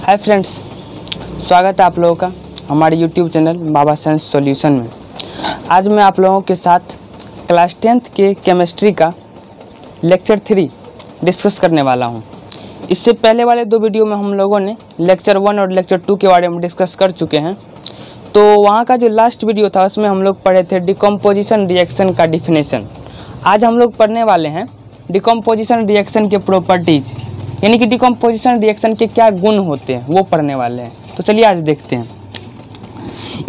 Hi friends, स्वागत है आप लोगों का हमारे यूट्यूब चैनल बाबा साइंस सॉल्यूशन में। आज मैं आप लोगों के साथ क्लास 10th के केमिस्ट्री का लेक्चर 3 डिस्कस करने वाला हूं। इससे पहले वाले दो वीडियो में हम लोगों ने लेक्चर 1 और लेक्चर 2 के बारे में डिस्कस कर चुके हैं। तो वहाँ का जो लास्ट वीडियो था उसमें हम लोग पढ़े थे डिकम्पोजिशन रिएक्शन का डिफिनेशन। आज हम लोग पढ़ने वाले हैं डिकम्पोजिशन रिएक्शन के प्रॉपर्टीज़, यानी कि डिकम्पोजिशन रिएक्शन के क्या गुण होते हैं वो पढ़ने वाले हैं। तो चलिए आज देखते हैं।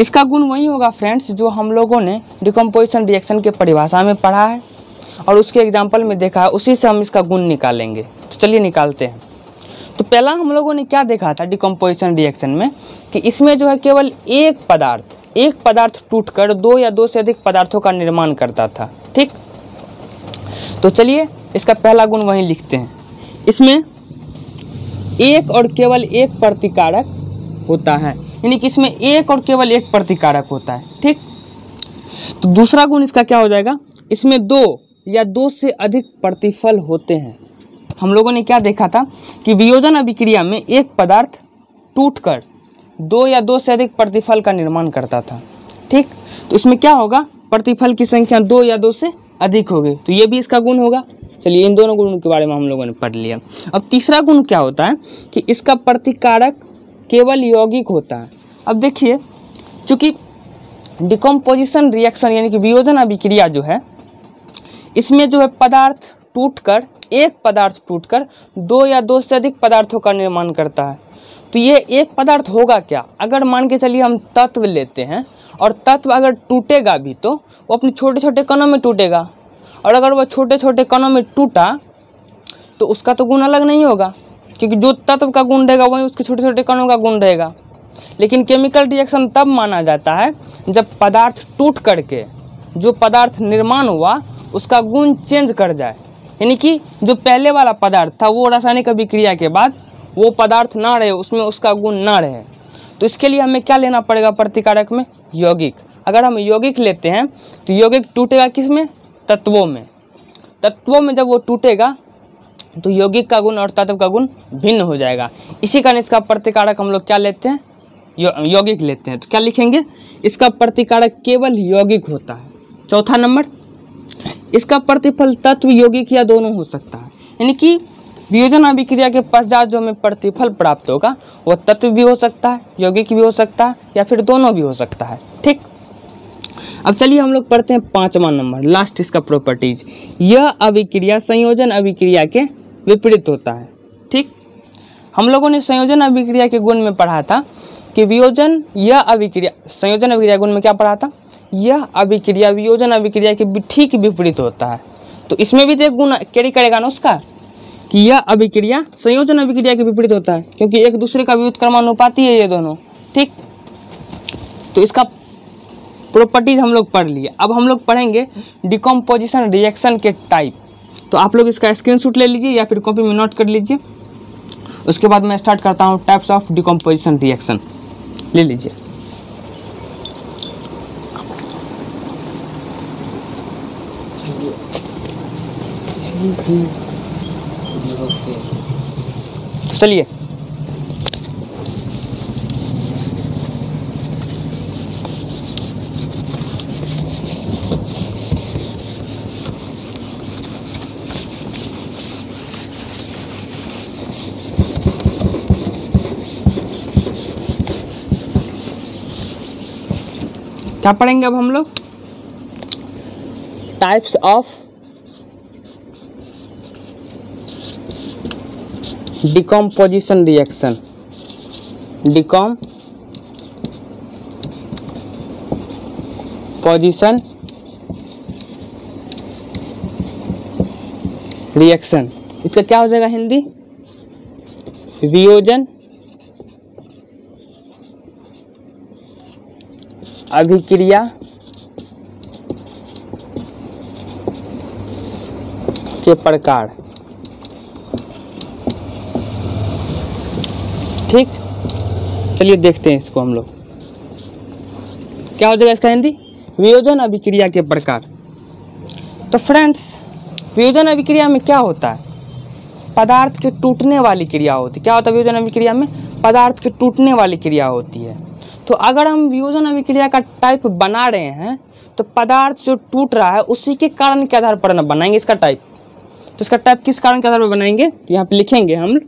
इसका गुण वही होगा फ्रेंड्स जो हम लोगों ने डिकम्पोजिशन रिएक्शन के परिभाषा में पढ़ा है और उसके एग्जाम्पल में देखा है, उसी से हम इसका गुण निकालेंगे। तो चलिए निकालते हैं। तो पहला हम लोगों ने क्या देखा था डिकम्पोजिशन रिएक्शन में कि इसमें जो है केवल एक पदार्थ टूटकर दो या दो से अधिक पदार्थों का निर्माण करता था। ठीक, तो चलिए इसका पहला गुण वहीं लिखते हैं। इसमें एक और केवल एक प्रतिकारक होता है, यानी कि इसमें एक और केवल एक प्रतिकारक होता है। ठीक, तो दूसरा गुण इसका क्या हो जाएगा, इसमें दो या दो से अधिक प्रतिफल होते हैं। हम लोगों ने क्या देखा था कि वियोजन अभिक्रिया में एक पदार्थ टूटकर दो या दो से अधिक प्रतिफल का निर्माण करता था। ठीक, तो इसमें क्या होगा, प्रतिफल की संख्या दो या दो से अधिक होगी, तो ये भी इसका गुण होगा। चलिए इन दोनों गुणों के बारे में हम लोगों ने पढ़ लिया। अब तीसरा गुण क्या होता है कि इसका प्रतिकारक केवल यौगिक होता है। अब देखिए, चूँकि डिकम्पोजिशन रिएक्शन यानी कि वियोजन अभिक्रिया जो है, इसमें जो है एक पदार्थ टूटकर दो या दो से अधिक पदार्थों का निर्माण करता है। तो ये एक पदार्थ होगा क्या, अगर मान के चलिए हम तत्व लेते हैं और तत्व अगर टूटेगा भी तो वो अपने छोटे छोटे कणों में टूटेगा, और अगर वो छोटे छोटे कणों में टूटा तो उसका तो गुण अलग नहीं होगा, क्योंकि जो तत्व का गुण रहेगा वही उसके छोटे छोटे कणों का गुण रहेगा। लेकिन केमिकल रिएक्शन तब माना जाता है जब पदार्थ टूट करके जो पदार्थ निर्माण हुआ उसका गुण चेंज कर जाए, यानी कि जो पहले वाला पदार्थ था वो रासायनिक अभिक्रिया के बाद वो पदार्थ ना रहे, उसमें उसका गुण ना रहे। तो इसके लिए हमें क्या लेना पड़ेगा प्रतिकारक में, यौगिक। अगर हम यौगिक लेते हैं तो यौगिक टूटेगा किस में, तत्वों में जब वो टूटेगा तो यौगिक का गुण और तत्व का गुण भिन्न हो जाएगा। इसी कारण इसका प्रतिकारक हम लोग क्या लेते हैं, यौगिक लेते हैं। तो क्या लिखेंगे, इसका प्रतिकारक केवल यौगिक होता है। चौथा नंबर, इसका प्रतिफल तत्व यौगिक या दोनों हो सकता है, यानी कि वियोजन अभिक्रिया के पश्चात जो हमें प्रतिफल प्राप्त होगा वो तत्व भी हो सकता है, यौगिक भी हो सकता है, या फिर दोनों भी हो सकता है। ठीक, अब चलिए हम लोग पढ़ते हैं 5वां नंबर, लास्ट इसका प्रॉपर्टीज। यह अभिक्रिया संयोजन अभिक्रिया के विपरीत होता है। ठीक, हम लोगों ने संयोजन अभिक्रिया के गुण में पढ़ा था कि संयोजन अभिक्रिया गुण में क्या पढ़ा था, यह अभिक्रिया वियोजन अभिक्रिया के ठीक विपरीत होता है। तो इसमें भी तो एक गुण कैरी करेगा ना उसका, कि यह अभिक्रिया संयोजन अभिक्रिया के विपरीत होता है, क्योंकि एक दूसरे का व्युत्क्रमानुपाती है ये दोनों। ठीक, तो इसका प्रॉपर्टीज हम लोग पढ़ लिए। अब हम लोग पढ़ेंगे डिकम्पोजिशन रिएक्शन के टाइप। तो आप लोग इसका स्क्रीनशॉट ले लीजिए या फिर कॉपी में नोट कर लीजिए। उसके बाद मैं स्टार्ट करता हूँ टाइप्स ऑफ डिकम्पोजिशन रिएक्शन। ले लीजिए। चलिए, क्या पढ़ेंगे अब हम लोग, types of decomposition reaction. Decomposition reaction, इसका क्या हो जाएगा हिंदी, वियोजन अभिक्रिया के प्रकार। ठीक, चलिए देखते हैं इसको हम लोग, क्या हो जाएगा इसका हिंदी, वियोजन अभिक्रिया के प्रकार। तो फ्रेंड्स, वियोजन अभिक्रिया में क्या होता है, पदार्थ के टूटने वाली क्रिया होती है। क्या होता है वियोजन अभिक्रिया में, पदार्थ के टूटने वाली क्रिया होती है। तो अगर हम वियोजन अभिक्रिया का टाइप बना रहे हैं तो पदार्थ जो टूट रहा है उसी के कारण के आधार पर ना बनाएंगे इसका टाइप। तो इसका टाइप किस कारण के आधार पर बनाएंगे, तो यहाँ पे लिखेंगे हम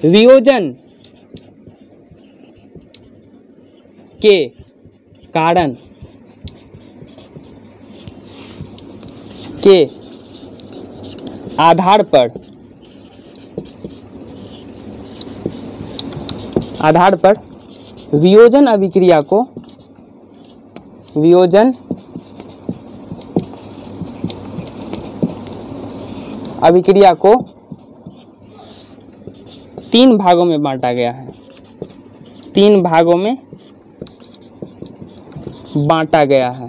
वियोजन के कारण के आधार पर वियोजन अभिक्रिया को तीन भागों में बांटा गया है। तीन भागों में बांटा गया है।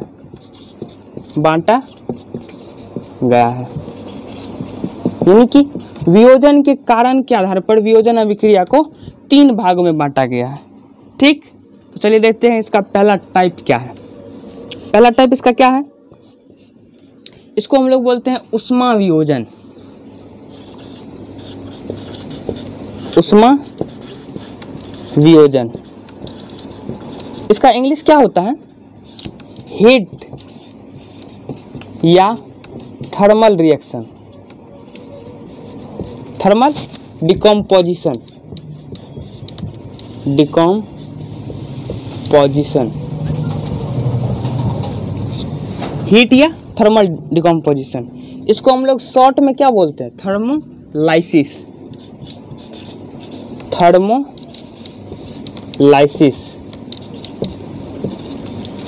यानी कि वियोजन के कारण के आधार पर वियोजन अभिक्रिया को तीन भागों में बांटा गया है। ठीक, तो चलिए देखते हैं इसका पहला टाइप क्या है। पहला टाइप इसका क्या है, इसको हम लोग बोलते हैं ऊष्मा वियोजन। ऊष्मा वियोजन, इसका इंग्लिश क्या होता है, हीट या thermal reaction, thermal decomposition, heat या थर्मल डिकम्पोजिशन। इसको हम लोग शॉर्ट में क्या बोलते हैं, थर्मोलाइसिस।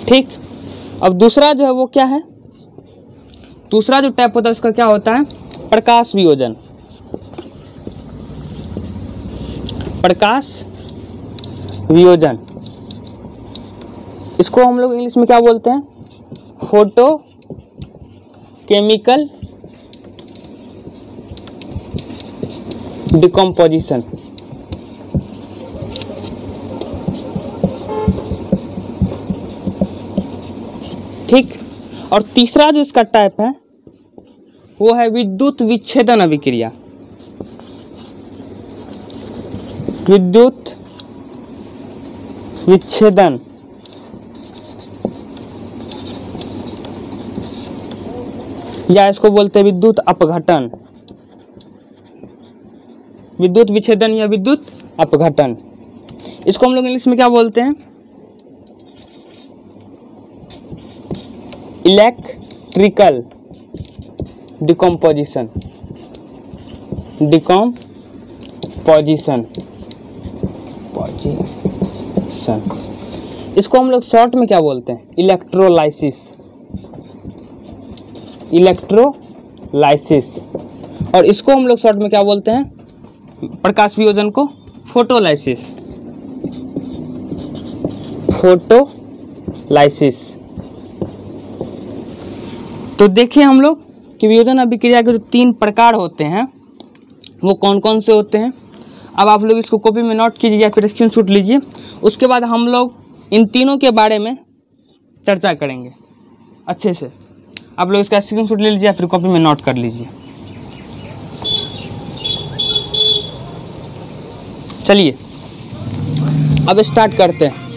ठीक, अब दूसरा जो है वो क्या है, दूसरा जो टाइप होता है उसका क्या होता है, प्रकाश वियोजन। इसको हम लोग इंग्लिश में क्या बोलते हैं, फोटो केमिकल डिकम्पोजिशन। ठीक, और तीसरा जो इसका टाइप है वो है विद्युत विच्छेदन अभिक्रिया। विद्युत विच्छेदन या इसको बोलते हैं विद्युत अपघटन। विद्युत विच्छेदन या विद्युत अपघटन, इसको हम लोग इंग्लिश में क्या बोलते हैं, इलेक्ट्रिकल डिकम्पोजिशन। इसको हम लोग शॉर्ट में क्या बोलते हैं, इलेक्ट्रोलाइसिस। और इसको हम लोग शॉर्ट में क्या बोलते हैं, प्रकाश वियोजन को फोटोलाइसिस। तो देखिए हम लोग कि वियोजन अभिक्रिया के जो तीन प्रकार होते हैं वो कौन कौन से होते हैं। अब आप लोग इसको कॉपी में नोट कीजिए या फिर स्क्रीनशॉट लीजिए। उसके बाद हम लोग इन तीनों के बारे में चर्चा करेंगे अच्छे से। आप लोग इसका स्क्रीनशॉट ले लीजिए या फिर कॉपी में नोट कर लीजिए। चलिए अब स्टार्ट करते हैं।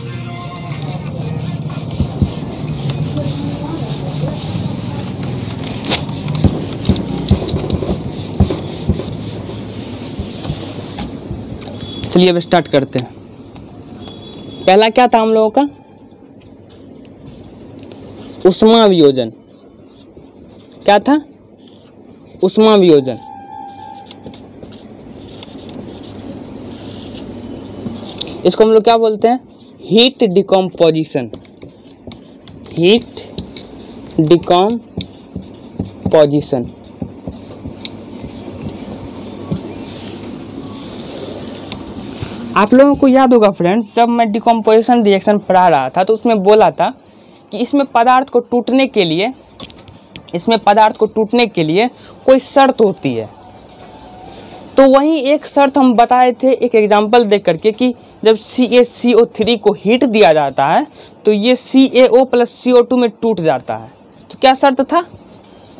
चलिए अब स्टार्ट करते हैं। पहला क्या था हम लोगों का, ऊष्मा वियोजन। क्या था, ऊष्मा वियोजन। इसको हम लोग क्या बोलते हैं, हीट डिकम्पोजिशन। आप लोगों को याद होगा फ्रेंड्स, जब मैं डिकम्पोजिशन रिएक्शन पढ़ा रहा था तो उसमें बोला था कि इसमें पदार्थ को टूटने के लिए कोई शर्त होती है। तो वहीं एक शर्त हम बताए थे एक एग्जाम्पल देख करके कि जब CaCO3 को हीट दिया जाता है तो ये CaO + CO2 में टूट जाता है। तो क्या शर्त था,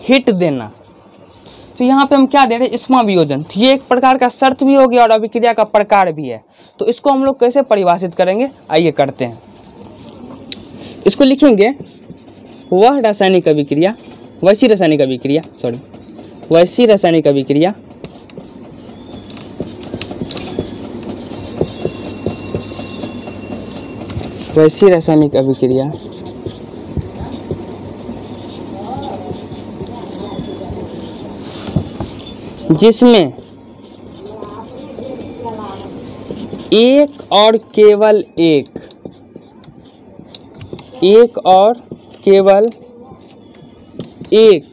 हीट देना। तो यहाँ पे हम क्या दे रहे हैं, ऊष्मा वियोजन। तो ये एक प्रकार का शर्त भी हो गया और अभिक्रिया का प्रकार भी है। तो इसको हम लोग कैसे परिभाषित करेंगे, आइए करते हैं। इसको लिखेंगे वह रासायनिक अभिक्रिया, वैसी रासायनिक अभिक्रिया, वैसी रासायनिक अभिक्रिया वैसी रासायनिक अभिक्रिया जिसमें एक और केवल एक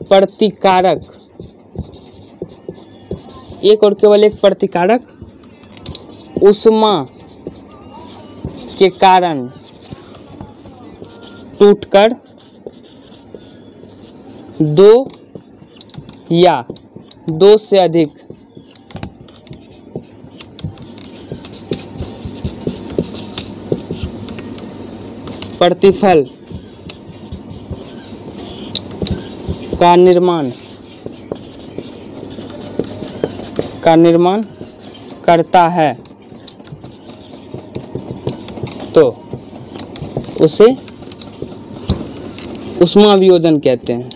प्रतिकारक ऊष्मा के कारण टूटकर दो या दो से अधिक प्रतिफल का निर्माण करता है तो उसे ऊष्मा वियोजन कहते हैं।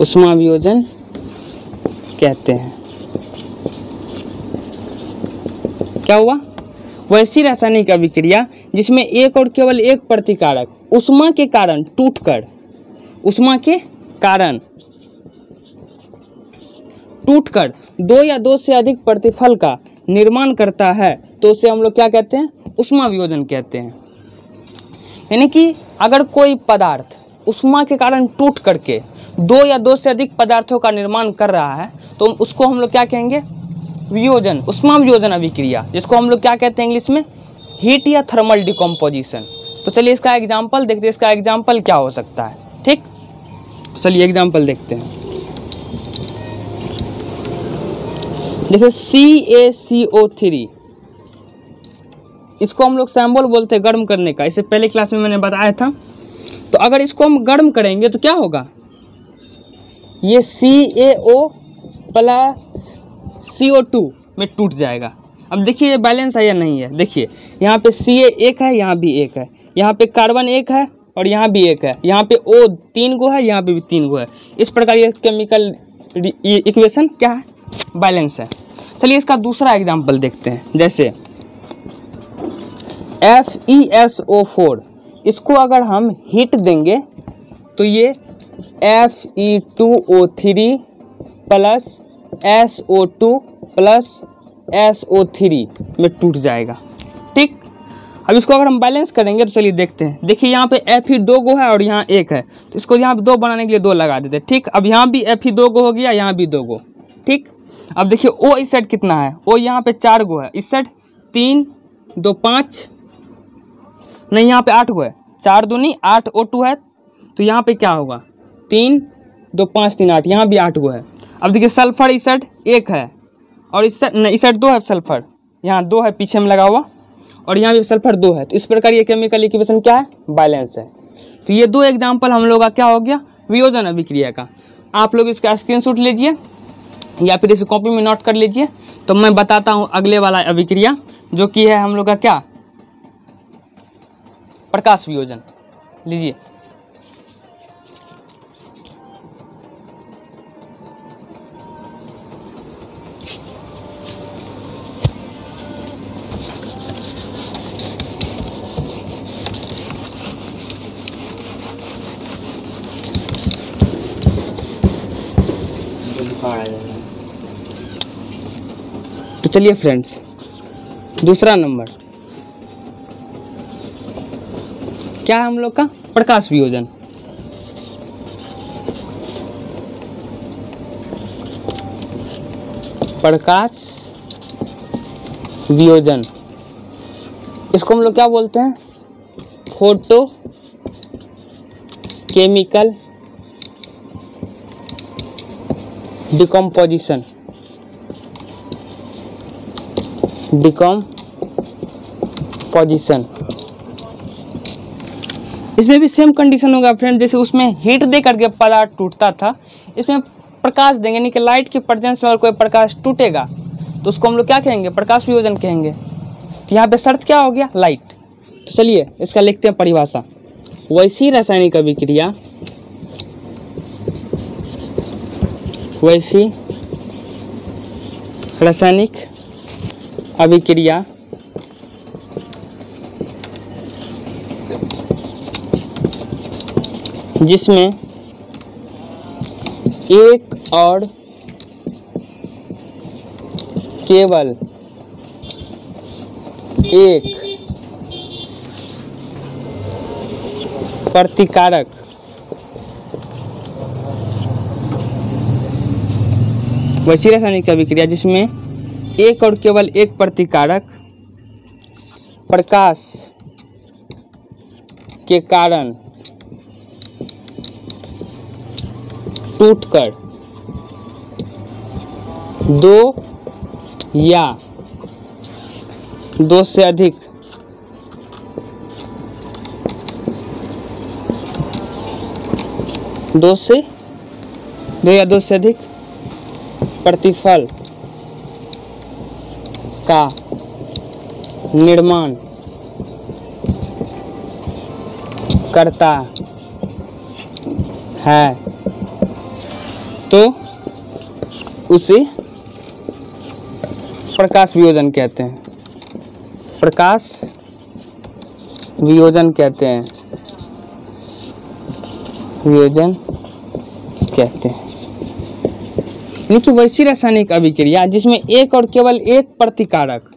ऊष्मा वियोजन कहते हैं। क्या हुआ, वैसी रासायनिक अभिक्रिया जिसमें एक और केवल एक प्रतिकारक ऊष्मा के कारण टूटकर दो या दो से अधिक प्रतिफल का निर्माण करता है तो उसे हम लोग क्या कहते हैं, ऊष्मा वियोजन कहते हैं। यानी कि अगर कोई पदार्थ ऊष्मा के कारण टूट करके दो या दो से अधिक पदार्थों का निर्माण कर रहा है तो उसको हम लोग क्या कहेंगे, वियोजन, ऊष्मा वियोजन अभिक्रिया, जिसको हम लोग क्या कहते हैं इंग्लिश में, हीट या थर्मल डिकम्पोजिशन। तो चलिए इसका एग्जाम्पल देखते हैं, इसका एग्जाम्पल क्या हो सकता है। ठीक, चलिए एग्जाम्पल देखते हैं। जैसे CaCO3, इसको हम लोग सैम्बल बोलते हैं गर्म करने का, इसे पहले क्लास में मैंने बताया था। तो अगर इसको हम गर्म करेंगे तो क्या होगा, ये CaO प्लस CO2 में टूट जाएगा। अब देखिए ये बैलेंस है या नहीं है। देखिए यहाँ पे Ca एक है, यहाँ भी एक है, यहाँ पे कार्बन एक है और यहाँ भी एक है, यहाँ पे O 3 गो है, यहाँ पे भी 3 गो है। इस प्रकार ये केमिकल इक्वेशन क्या है, बैलेंस है। चलिए इसका दूसरा एग्जाम्पल देखते हैं। जैसे FeSO4, इसको अगर हम हीट देंगे तो ये Fe2O3 plus SO2 plus SO3 में टूट जाएगा। ठीक, अब इसको अगर हम बैलेंस करेंगे तो चलिए देखते हैं। देखिए यहाँ पे Fe 2 गो है और यहाँ 1 है, तो इसको यहाँ पे 2 बनाने के लिए 2 लगा देते हैं। ठीक, अब यहाँ भी Fe 2 गो हो गया, यहाँ भी 2 गो। ठीक, अब देखिए O इस साइड कितना है, O यहाँ पे 4 गो है, इस साइड 3 2 5 नहीं, यहाँ पे 8 गो है, 4 दूनी 8 O2 है, तो यहाँ पे क्या होगा, 3 2 5 3 8, यहाँ भी 8 गो है। अब देखिए सल्फर इस साइड 1 है और इस साइड 2 है, सल्फर यहाँ 2 है पीछे में लगा हुआ, और यहाँ भी सल्फर 2 है। तो इस प्रकार ये केमिकल इक्वेशन क्या है, बैलेंस है। तो ये 2 एग्जाम्पल हम लोग का क्या हो गया, वियोजन अभिक्रिया का। आप लोग इसका स्क्रीनशॉट लीजिए या फिर इसे कॉपी में नोट कर लीजिए। तो मैं बताता हूँ अगले वाला अभिक्रिया, जो कि है हम लोग का क्या, प्रकाश वियोजन। लीजिए, तो चलिए फ्रेंड्स, दूसरा नंबर क्या है हम लोग का, प्रकाश वियोजन। प्रकाश वियोजन, इसको हम लोग क्या बोलते हैं, फोटो केमिकल डिकम्पोजिशन। इसमें भी सेम कंडीशन होगा फ्रेंड, जैसे उसमें हीट दे करके पदार्थ टूटता था, इसमें प्रकाश देंगे, यानी कि लाइट के प्रेजेंस में अगर कोई प्रकाश टूटेगा तो उसको हम लोग क्या कहेंगे, प्रकाश वियोजन कहेंगे। तो यहाँ पे शर्त क्या हो गया, लाइट। तो चलिए इसका लिखते हैं परिभाषा। वैसी रासायनिक अभिक्रिया, वैसी रासायनिक अभिक्रिया जिसमें एक और केवल एक प्रतिकारक वैसी रासायनिक अभिक्रिया जिसमें एक और केवल एक प्रतिकारक प्रकाश के कारण टूटकर दो या दो से अधिक दो या दो से अधिक प्रतिफल का निर्माण करता है तो उसे प्रकाश वियोजन कहते हैं। प्रकाश वियोजन कहते हैं, वियोजन कहते हैं। यानी कि वैसी रासायनिक अभिक्रिया जिसमें एक और केवल एक प्रतिकारक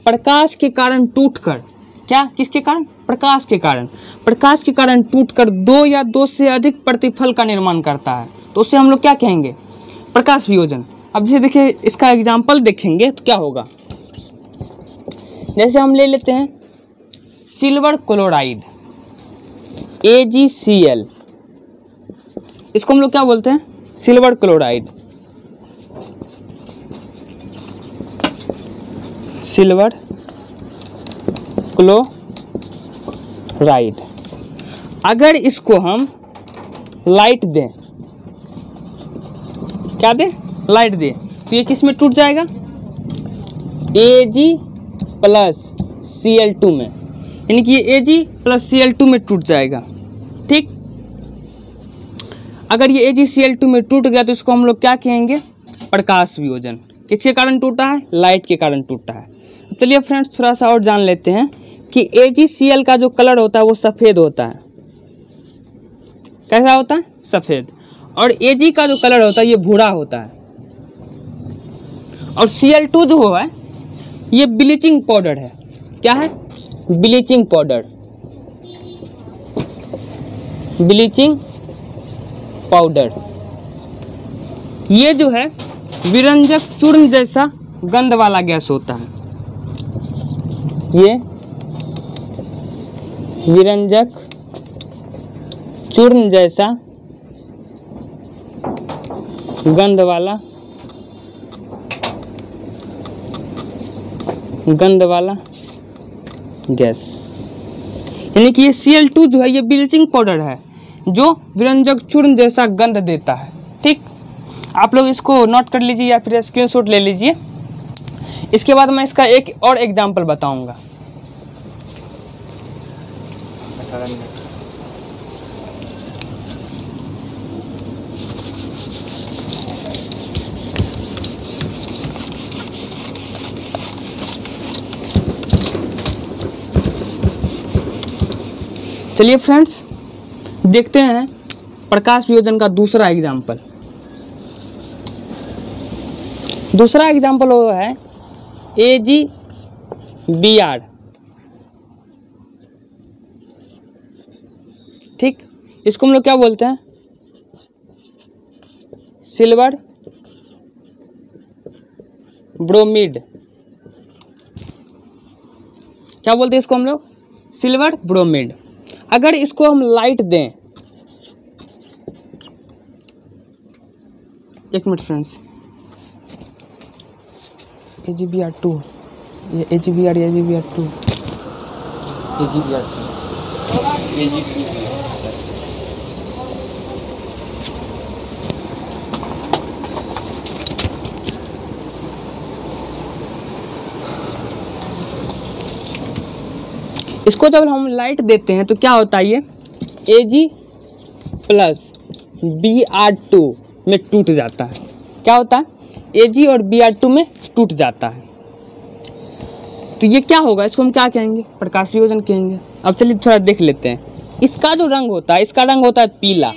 प्रकाश के कारण टूटकर, क्या किसके कारण, प्रकाश के कारण टूटकर दो या दो से अधिक प्रतिफल का निर्माण करता है तो उससे हम लोग क्या कहेंगे, प्रकाश वियोजन। अब जैसे देखिए इसका एग्जाम्पल देखेंगे तो क्या होगा, जैसे हम ले लेते हैं सिल्वर क्लोराइड AgCl, इसको हम लोग क्या बोलते हैं, सिल्वर क्लोराइड, सिल्वर क्लोराइड। अगर इसको हम लाइट दें, क्या दें, लाइट दें, तो ये किस में टूट जाएगा, Ag+Cl2 में, यानी कि ये Ag+Cl2 में टूट जाएगा। ठीक, अगर ये AgCl2 में टूट गया तो इसको हम लोग क्या कहेंगे, प्रकाश वियोजन। किसके कारण टूटा है, लाइट के कारण टूटा है। चलिए फ्रेंड्स थोड़ा सा और जान लेते हैं कि AgCl का जो कलर होता है वो सफ़ेद होता है। कैसा होता है, सफ़ेद। और Ag का जो कलर होता है ये भूरा होता है। और Cl2 जो है ये ब्लीचिंग पाउडर है। क्या है, ब्लीचिंग पाउडर, ब्लीचिंग पाउडर। ये जो है विरंजक चूर्ण जैसा गंध वाला गैस होता है। ये विरंजक चूर्ण जैसा गंध वाला गैस, यानी कि ये Cl2 जो है ये ब्लीचिंग पाउडर है जो विरंजक चूर्ण जैसा गंध देता है। ठीक, आप लोग इसको नोट कर लीजिए या फिर स्क्रीनशॉट ले लीजिए। इसके बाद मैं इसका एक और एग्जांपल बताऊंगा। चलिए फ्रेंड्स देखते हैं प्रकाश वियोजन का दूसरा एग्जांपल। दूसरा एग्जांपल वो है AgBr। ठीक, इसको हम लोग क्या बोलते हैं, सिल्वर ब्रोमीड। क्या बोलते हैं इसको हम लोग, सिल्वर ब्रोमीड। अगर इसको हम लाइट दें, एक मिनट फ्रेंड्स, AgBr2, ये AgBr, AgBr2, AgBr2, इसको जब हम लाइट देते हैं तो क्या होता है, ये Ag प्लस Br2 में टूट जाता है। क्या होता है, Ag और Br2 में टूट जाता है। तो ये क्या होगा, इसको हम क्या कहेंगे, प्रकाश वियोजन कहेंगे। अब चलिए थोड़ा देख लेते हैं। इसका जो रंग होता है, इसका रंग होता है पीला।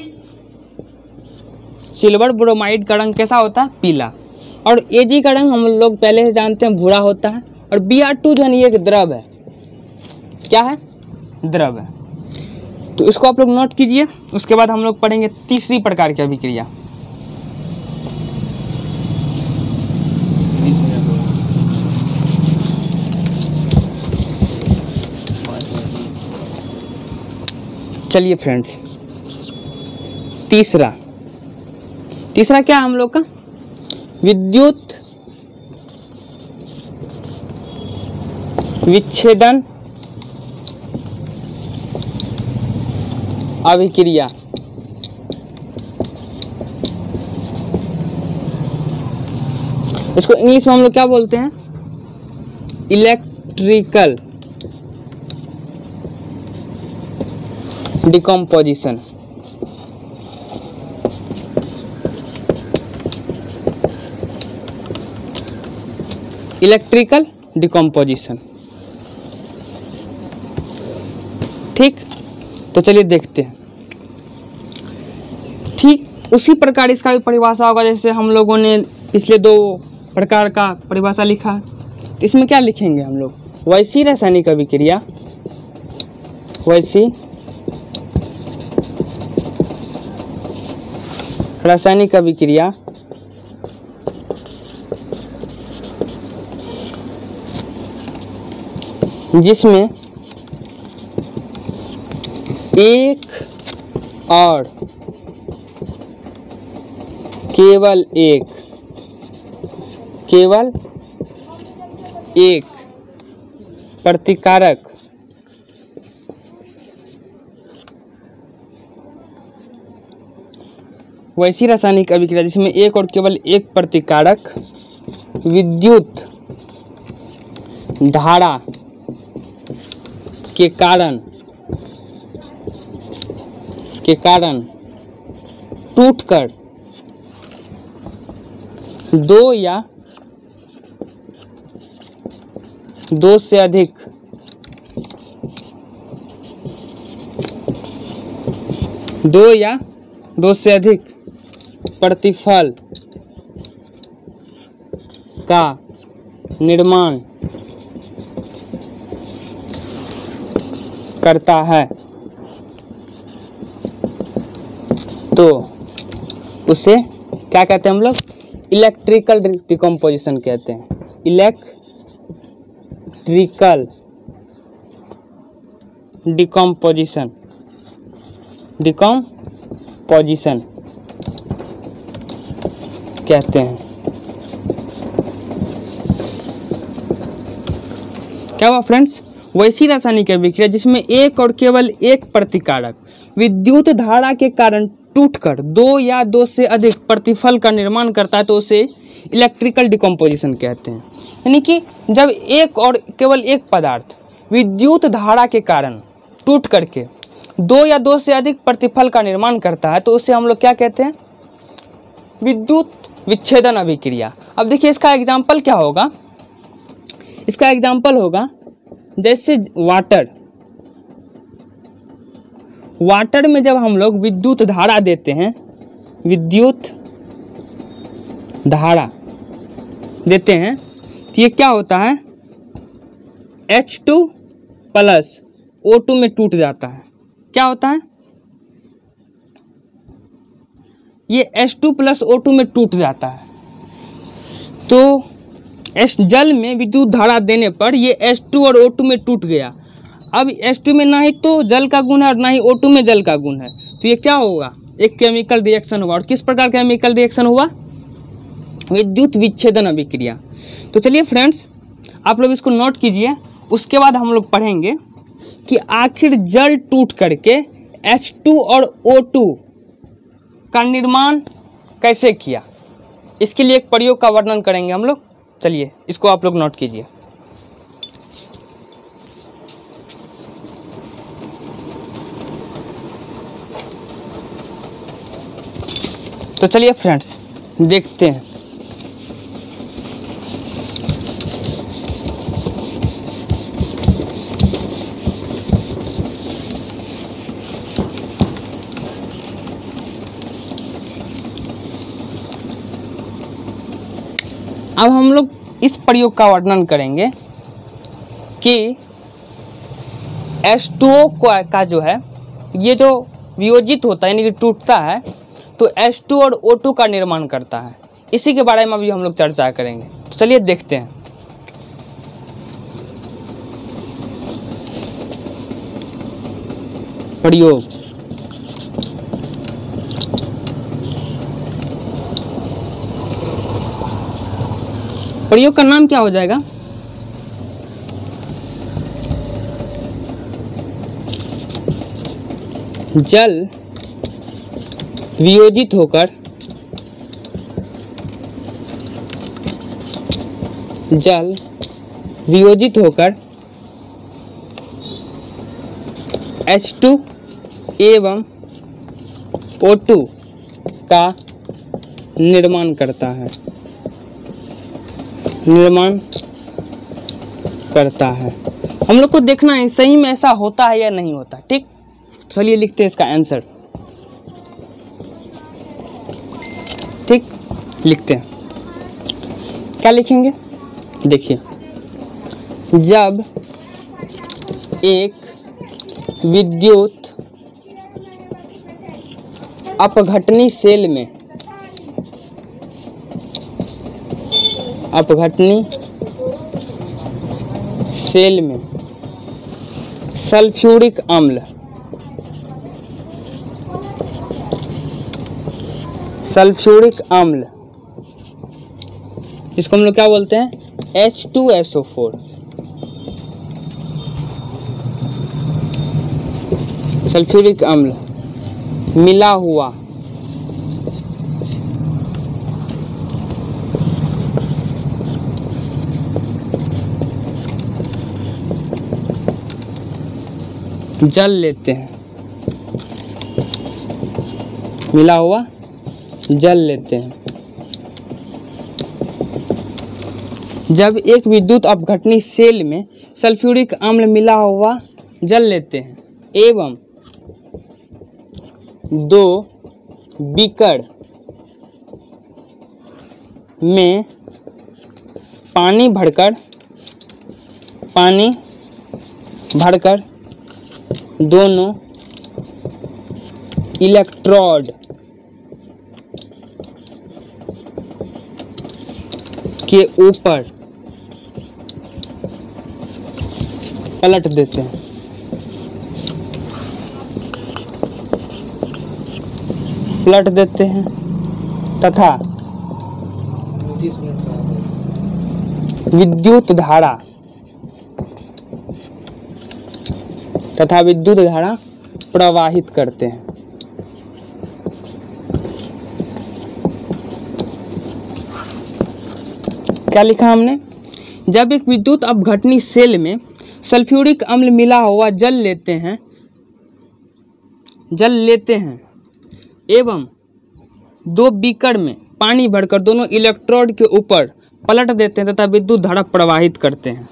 सिल्वर ब्रोमाइड का रंग कैसा होता है, पीला। और Ag का रंग हम लोग पहले से जानते हैं, भूरा होता है। और Br2 जो है ये एक द्रव है। क्या है, द्रव है। तो इसको आप लोग नोट कीजिए। उसके बाद हम लोग पढ़ेंगे तीसरी प्रकार की अभिक्रिया। चलिए फ्रेंड्स, तीसरा क्या है हम लोग का, विद्युत विच्छेदन अभिक्रिया। इसको इंग्लिश में हम लोग क्या बोलते हैं, इलेक्ट्रिकल डिकम्पोजिशन। इलेक्ट्रिकल डिकम्पोजिशन, ठीक। तो चलिए देखते हैं। ठीक उसी प्रकार इसका भी परिभाषा होगा, जैसे हम लोगों ने पिछले 2 प्रकार का परिभाषा लिखा है। तो इसमें क्या लिखेंगे हम लोग, वैसी रासायनिक अभिक्रिया, वैसी रासायनिक अभिक्रिया जिसमें एक और केवल एक प्रतिकारक वैसी रासायनिक अभिक्रिया जिसमें एक और केवल एक प्रतिकारक विद्युत धारा के कारण टूटकर 2 या 2 से अधिक प्रतिफल का निर्माण करता है, तो उसे क्या कहते हैं हम लोग, इलेक्ट्रिकल डिकम्पोजिशन कहते हैं। इलेक्ट्रिकल डिकम्पोजिशन कहते हैं। क्या हुआ फ्रेंड्स, वैसी रासायनिक अभिक्रिया जिसमें एक और केवल एक प्रतिकारक विद्युत धारा के कारण टूटकर 2 या 2 से अधिक प्रतिफल का निर्माण करता है, तो उसे इलेक्ट्रिकल डिकम्पोजिशन कहते हैं। यानी कि जब एक और केवल एक पदार्थ विद्युत धारा के कारण टूट करके 2 या 2 से अधिक प्रतिफल का निर्माण करता है, तो उसे हम लोग क्या कहते हैं, विद्युत विच्छेदन अभिक्रिया। अब देखिए इसका एग्जाम्पल क्या होगा, इसका एग्जाम्पल होगा जैसे वाटर में जब हम लोग विद्युत धारा देते हैं, तो ये क्या होता है, H2 प्लस O2 में टूट जाता है। क्या होता है, ये H2 प्लस O2 में टूट जाता है। तो जल में विद्युत धारा देने पर ये H2 और O2 में टूट गया। अब H2 में ना ही तो जल का गुण है और ना ही O2 में जल का गुण है, तो ये क्या होगा, एक केमिकल रिएक्शन होगा। और किस प्रकार का केमिकल रिएक्शन हुआ, विद्युत विच्छेदन अभिक्रिया। तो चलिए फ्रेंड्स, आप लोग इसको नोट कीजिए। उसके बाद हम लोग पढ़ेंगे कि आखिर जल टूट करके H2 और O2 का निर्माण कैसे किया, इसके लिए एक प्रयोग का वर्णन करेंगे हम लोग। चलिए इसको आप लोग नोट कीजिए। तो चलिए फ्रेंड्स देखते हैं। अब हम लोग इस प्रयोग का वर्णन करेंगे कि H2O का जो है ये जो वियोजित होता है यानी कि टूटता है तो H2 और O2 का निर्माण करता है। इसी के बारे में अभी हम लोग चर्चा करेंगे। तो चलिए देखते हैं। प्रयोग। प्रयोग का नाम क्या हो जाएगा? जल वियोजित होकर H2 एवं O2 का निर्माण करता है। हम लोग को देखना है सही में ऐसा होता है या नहीं होता। ठीक, चलिए लिखते हैं इसका आंसर। ठीक, लिखते हैं। क्या लिखेंगे? देखिए, जब एक विद्युत अपघटनी सेल में सल्फ्यूरिक अम्ल इसको हम लोग क्या बोलते हैं? H2SO4। सल्फ्यूरिक अम्ल मिला हुआ जल लेते हैं, मिला हुआ जल लेते हैं। जब एक विद्युत अपघटनी सेल में सल्फ्यूरिक अम्ल मिला हुआ जल लेते हैं एवं दो बीकर में पानी भरकर दोनों इलेक्ट्रोड के ऊपर पलट देते हैं। तथा विद्युत धारा प्रवाहित करते हैं। क्या लिखा हमने? जब एक विद्युत अपघटनी सेल में सल्फ्यूरिक अम्ल मिला हुआ जल लेते हैं एवं दो बीकर में पानी भरकर दोनों इलेक्ट्रोड के ऊपर पलट देते हैं तथा विद्युत धारा प्रवाहित करते हैं।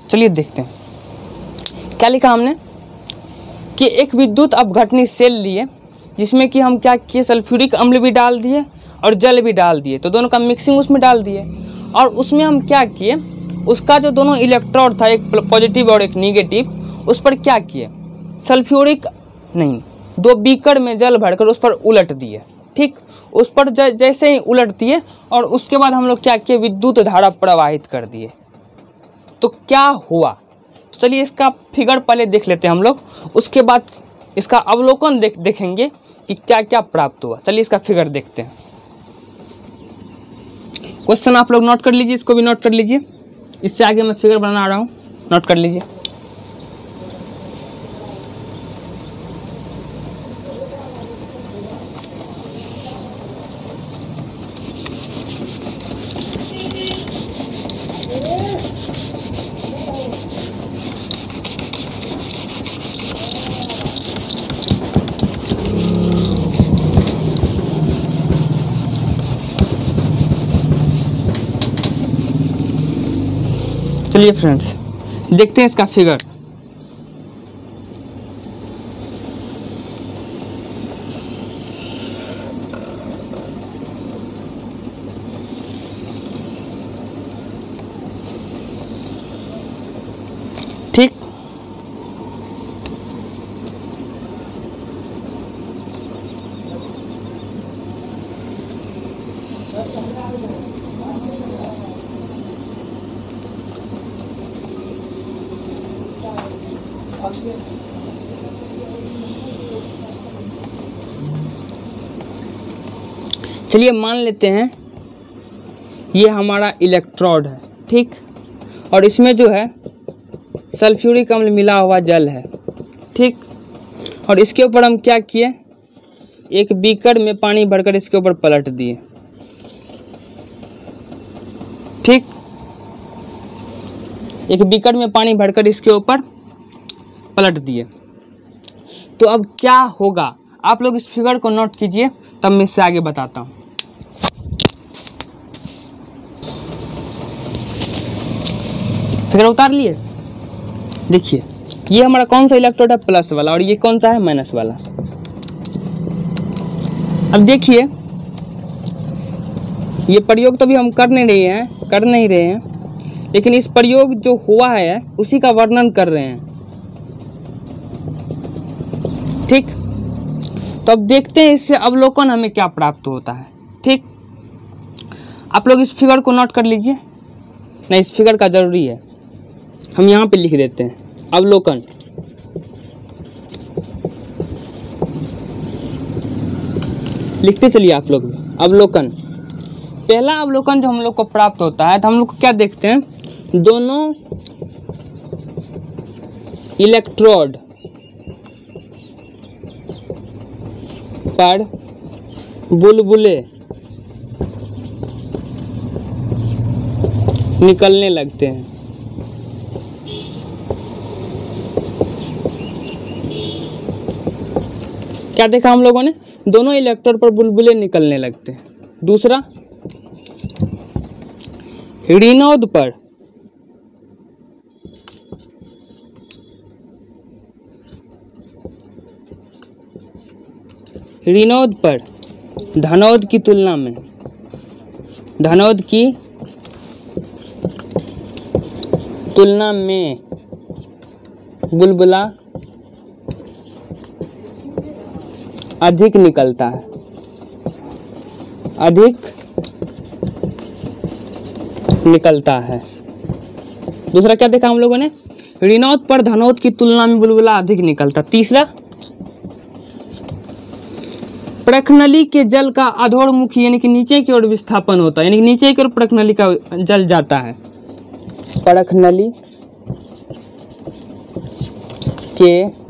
चलिए देखते हैं। क्या लिखा हमने कि एक विद्युत अपघटनी सेल लिए जिसमें कि हम क्या किए, सल्फ्यूरिक अम्ल भी डाल दिए और जल भी डाल दिए, तो दोनों का मिक्सिंग उसमें डाल दिए और उसमें हम क्या किए, उसका जो दोनों इलेक्ट्रोड था, एक पॉजिटिव और एक निगेटिव, उस पर क्या किए, दो बीकर में जल भरकर उस पर उलट दिए। ठीक, उस पर जैसे ही उलट दिए और उसके बाद हम लोग क्या किए, विद्युत धारा प्रवाहित कर दिए। तो क्या हुआ? तो चलिए इसका फिगर पहले देख लेते हैं हम लोग, उसके बाद इसका अवलोकन देखेंगे कि क्या क्या प्राप्त हुआ। चलिए इसका फिगर देखते हैं। क्वेश्चन आप लोग नोट कर लीजिए, इसको भी नोट कर लीजिए। इससे आगे मैं फिगर बना रहा हूँ, नोट कर लीजिए। चलिए फ्रेंड्स देखते हैं इसका फिगर। ठीक, चलिए मान लेते हैं ये हमारा इलेक्ट्रोड है, ठीक, और इसमें जो है सल्फ्यूरिक अम्ल मिला हुआ जल है, ठीक, और इसके ऊपर हम क्या किए, एक बीकर में पानी भरकर इसके ऊपर पलट दिए, ठीक, एक बीकर में पानी भरकर इसके ऊपर पलट दिए। तो अब क्या होगा, आप लोग इस फिगर को नोट कीजिए, तब मैं इससे आगे बताता हूँ। फिगर उतार लिए, देखिए ये हमारा कौन सा इलेक्ट्रोड है, प्लस वाला, और ये कौन सा है, माइनस वाला। अब देखिए ये प्रयोग तो भी हम कर नहीं रहे हैं, लेकिन इस प्रयोग जो हुआ है उसी का वर्णन कर रहे हैं, ठीक। तो अब देखते हैं इससे अवलोकन हमें क्या प्राप्त होता है, ठीक। आप लोग इस फिगर को नोट कर लीजिए, नहीं इस फिगर का जरूरी है, हम यहाँ पे लिख देते हैं अवलोकन। लिखते चलिए आप लोग भी, अवलोकन। पहला अवलोकन जो हम लोग को प्राप्त होता है, तो हम लोग को क्या देखते हैं, दोनों इलेक्ट्रोड पर बुलबुले निकलने लगते हैं, क्या देखा हम लोगों ने, दोनों इलेक्ट्रोड पर बुलबुले निकलने लगते हैं। दूसरा, ऋणोद पर धनोद की तुलना में बुलबुला अधिक निकलता है, दूसरा क्या देखा हम लोगों ने, ऋणोद पर धनोद की तुलना में बुलबुला अधिक निकलता। तीसरा, प्रखनली के जल का अधोमुखी यानी कि नीचे की ओर विस्थापन होता है, यानी कि नीचे की ओर प्रखनली का जल जाता है। प्रखनली के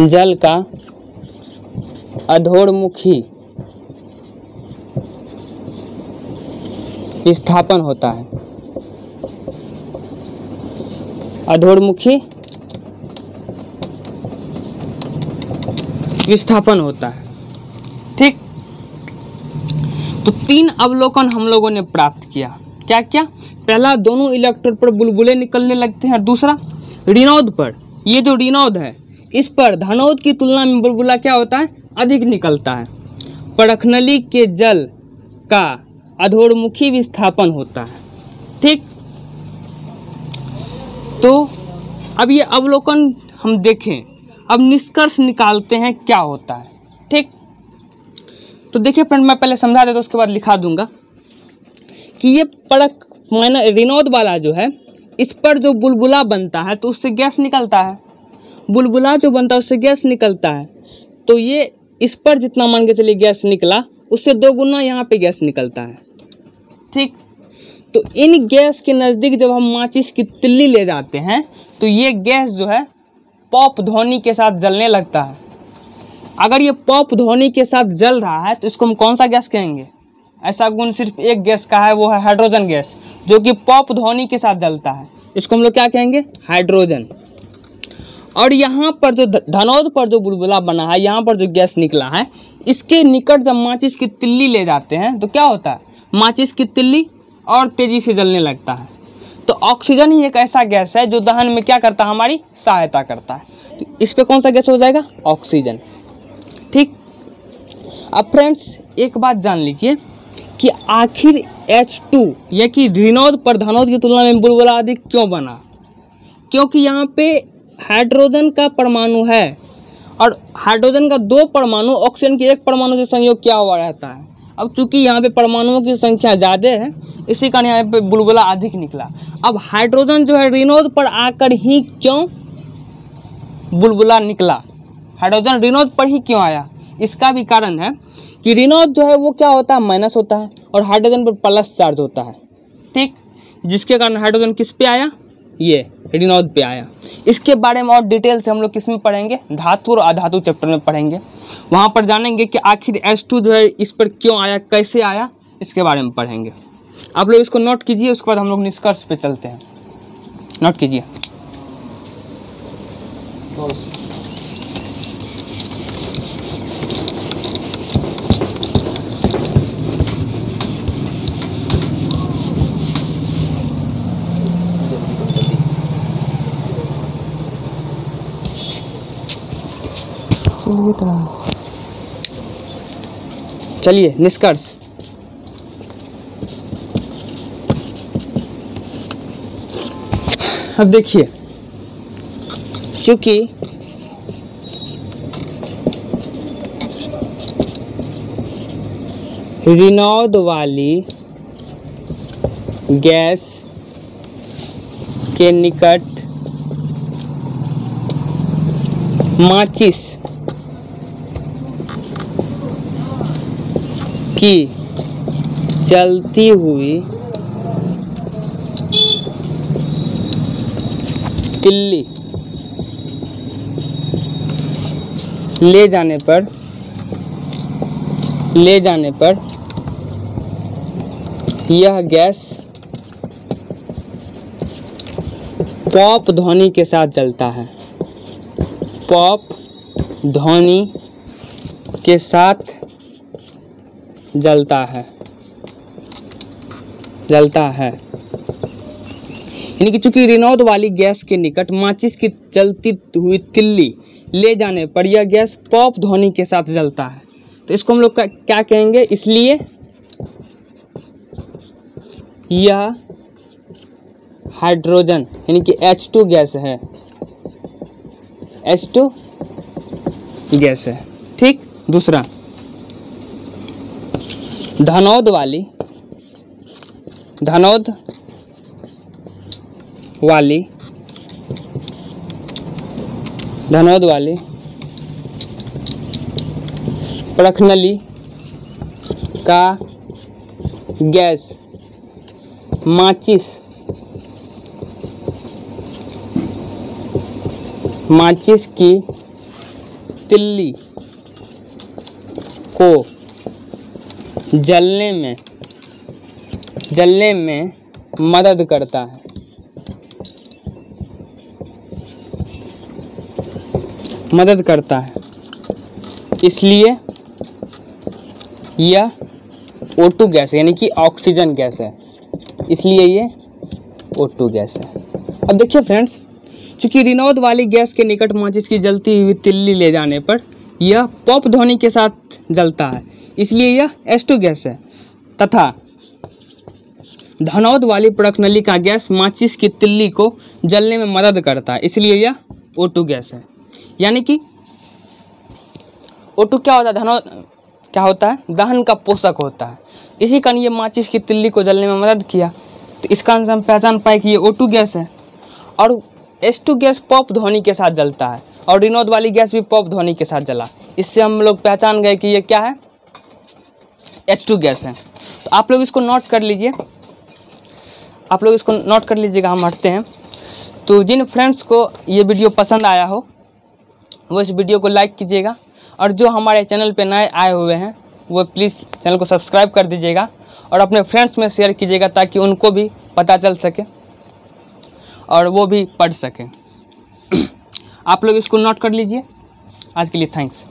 जल का अधोमुखी विस्थापन होता है, अधोमुखी विस्थापन होता है, ठीक। तो 3 अवलोकन हम लोगों ने प्राप्त किया। क्या क्या, पहला दोनों इलेक्ट्रोड पर बुलबुले निकलने लगते हैं, दूसरा ऋणोद पर, ये जो ऋणोद है इस पर धनोद की तुलना में बुलबुला क्या होता है, अधिक निकलता है। प्रखनली के जल का अधोमुखी विस्थापन होता है, ठीक। तो अब ये अवलोकन हम देखें, अब निष्कर्ष निकालते हैं क्या होता है, ठीक। तो देखिए फ्रेंड, मैं पहले समझा देता हूँ, उसके बाद लिखा दूंगा कि ये ऋणोद वाला जो है, इस पर जो बुलबुला बनता है तो उससे गैस निकलता है, बुलबुला जो बनता है उससे गैस निकलता है। तो ये इस पर जितना मान के चलिए गैस निकला, उससे 2 गुना यहाँ पे गैस निकलता है, ठीक। तो इन गैस के नज़दीक जब हम माचिस की तिल्ली ले जाते हैं तो ये गैस जो है पॉप ध्वनि के साथ जलने लगता है। अगर ये पॉप ध्वनि के साथ जल रहा है तो इसको हम कौन सा गैस कहेंगे, ऐसा गुण सिर्फ एक गैस का है, वो है हाइड्रोजन गैस, जो कि पॉप ध्वनि के साथ जलता है, इसको हम लोग क्या कहेंगे, हाइड्रोजन। और यहाँ पर जो धनोद पर जो बुलबुला बना है, यहाँ पर जो गैस निकला है, इसके निकट जब माचिस की तिल्ली ले जाते हैं तो क्या होता है, माचिस की तिल्ली और तेज़ी से जलने लगता है। तो ऑक्सीजन ही एक ऐसा गैस है जो दहन में क्या करता है, हमारी सहायता करता है। तो इस पे कौन सा गैस हो जाएगा, ऑक्सीजन। ठीक। अब फ्रेंड्स एक बात जान लीजिए कि आखिर H2 ये कि ऋणोद प्रधानोद की तुलना में बुलबुला अधिक क्यों बना, क्योंकि यहाँ पे हाइड्रोजन का परमाणु है और हाइड्रोजन का 2 परमाणु ऑक्सीजन के 1 परमाणु से संयोग क्या हुआ रहता है। अब चूंकि यहाँ पे परमाणुओं की संख्या ज़्यादा है, इसी कारण यहाँ पे बुलबुला अधिक निकला। अब हाइड्रोजन जो है ऋणोद पर आकर ही क्यों बुलबुला निकला, हाइड्रोजन ऋणोद पर ही क्यों आया, इसका भी कारण है कि ऋणोद जो है वो क्या होता है, माइनस होता है और हाइड्रोजन पर प्लस चार्ज होता है। ठीक, जिसके कारण हाइड्रोजन किस पे आया, ये ऋणोद पे आया। इसके बारे में और डिटेल से हम लोग किस में पढ़ेंगे, धातु और अधातु चैप्टर में पढ़ेंगे। वहाँ पर जानेंगे कि आखिर H2 जो है इस पर क्यों आया, कैसे आया, इसके बारे में पढ़ेंगे। आप लोग इसको नोट कीजिए, उसके बाद हम लोग निष्कर्ष पे चलते हैं। नोट कीजिए। चलिए निष्कर्ष। अब देखिए, चूंकि ऋणोद वाली गैस के निकट माचिस की जलती हुई तिल्ली ले जाने पर यह गैस पॉप ध्वनि के साथ जलता है, पॉप ध्वनि के साथ जलता है। यानी कि चूंकि ऋणोद वाली गैस के निकट माचिस की जलती हुई तिल्ली ले जाने पर यह गैस पॉप ध्वनि के साथ जलता है। तो इसको हम लोग क्या कहेंगे, इसलिए यह हाइड्रोजन यानी कि H2 गैस है, H2 गैस है। ठीक। दूसरा, धनोद वाली प्रखनली का गैस माचिस की तिल्ली को जलने में मदद करता है। इसलिए यह O2 गैस है, यानी कि ऑक्सीजन गैस है, इसलिए ये O2 गैस है। अब देखिए फ्रेंड्स, चूंकि ऋणोद वाली गैस के निकट माचिस की जलती हुई तिल्ली ले जाने पर यह पॉप ध्वनि के साथ जलता है, इसलिए यह H2 गैस है। तथा धनोद वाली प्रखनली का गैस माचिस की तिल्ली को जलने में मदद करता है, इसलिए यह O2 गैस है। यानी कि O2 क्या होता है, धनोद क्या होता है, दहन का पोषक होता है। इसी कारण ये माचिस की तिल्ली को जलने में मदद किया। तो इस कारण से हम पहचान पाए कि ये O2 गैस है। और H2 गैस पॉप ध्वनि के साथ जलता है और ऋणोद वाली गैस भी पॉप ध्वनि के साथ जला, इससे हम लोग पहचान गए कि ये क्या है, H2 गैस है। तो आप लोग इसको नोट कर लीजिए, हम हटते हैं। तो जिन फ्रेंड्स को ये वीडियो पसंद आया हो वो इस वीडियो को लाइक कीजिएगा, और जो हमारे चैनल पे नए आए हुए हैं वो प्लीज़ चैनल को सब्सक्राइब कर दीजिएगा और अपने फ्रेंड्स में शेयर कीजिएगा, ताकि उनको भी पता चल सके और वो भी पढ़ सकें। आप लोग इसको नोट कर लीजिए। आज के लिए थैंक्स।